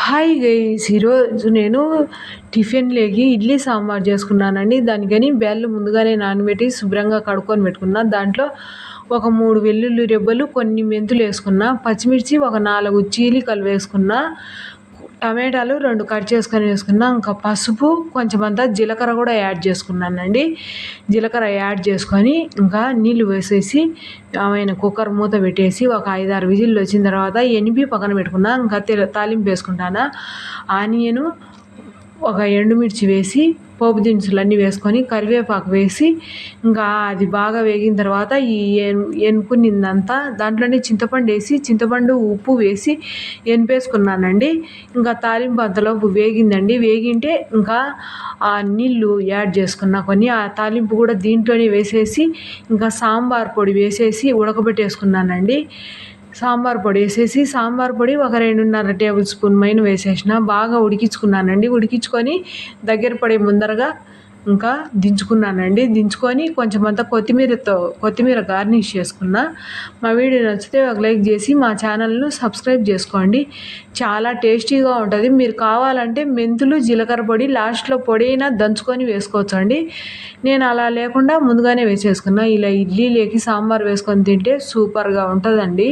Hi guys, ఈరోజు నేను టిఫిన్లోకి ఇడ్లీ సాంబార్ చేసుకున్నానండి. దానికని బ్యాళ్ళు ముందుగానే నానబెట్టి శుభ్రంగా కడుక్కొని పెట్టుకున్నా. దాంట్లో ఒక 3 వెల్లుల్లి రెబ్బలు, కొన్ని మెంతులు వేసుకున్నా, పచ్చిమిర్చి ఒక 4 చీలికలు వేసుకున్నా, టమాటాలు 2 కట్ చేసుకొని వేసుకున్నా, ఇంకా పసుపు కొంచెమంతా జీలకర్ర కూడా యాడ్ చేసుకున్నానండి. జీలకర్ర యాడ్ చేసుకొని ఇంకా నీళ్ళు వేసేసి ఆమెను కుక్కర్ మూత పెట్టేసి ఒక 5-6 విజిల్లు వచ్చిన తర్వాత ఎనిపి పక్కన పెట్టుకున్నా. ఇంకా తాలింపు వేసుకుంటాను. ఆనియను, ఒక ఎండుమిర్చి వేసి పోపు దినుసులన్నీ వేసుకొని కరివేపాకు వేసి ఇంకా అది బాగా వేగిన తర్వాత ఈ ఎనుపునిందంతా దాంట్లోనే చింతపండు వేసి, చింతపండు ఉప్పు వేసి ఎనిపేసుకున్నానండి. ఇంకా తాలింపు అంతలోపు వేగిందండి. వేగింటే ఇంకా ఆ నీళ్ళు యాడ్ చేసుకున్నా కొన్ని, ఆ తాలింపు కూడా దీంట్లోనే వేసేసి ఇంకా సాంబార్ పొడి వేసేసి ఉడకబెట్టేసుకున్నానండి. సాంబార్ పొడి వేసేసి సాంబార్ పొడి ఒక 2.5 టేబుల్ స్పూన్ మైన వేసేసిన బాగా ఉడికించుకున్నానండి. ఉడికించుకొని దగ్గర పడే ముందరగా ఇంకా దించుకున్నానండి. దించుకొని కొంచెమంతా కొత్తిమీర గార్నిష్ చేసుకున్నా. మా వీడియో నచ్చితే ఒక లైక్ చేసి మా ఛానల్ను సబ్స్క్రైబ్ చేసుకోండి. చాలా టేస్టీగా ఉంటుంది. మీరు కావాలంటే మెంతులు, జీలకర్ర పొడి లాస్ట్లో పొడి అయినా దంచుకొని వేసుకోవచ్చు అండి. నేను అలా లేకుండా ముందుగానే వేసేసుకున్నా. ఇలా ఇడ్లీలోకి సాంబార్ వేసుకొని తింటే సూపర్గా ఉంటుందండి.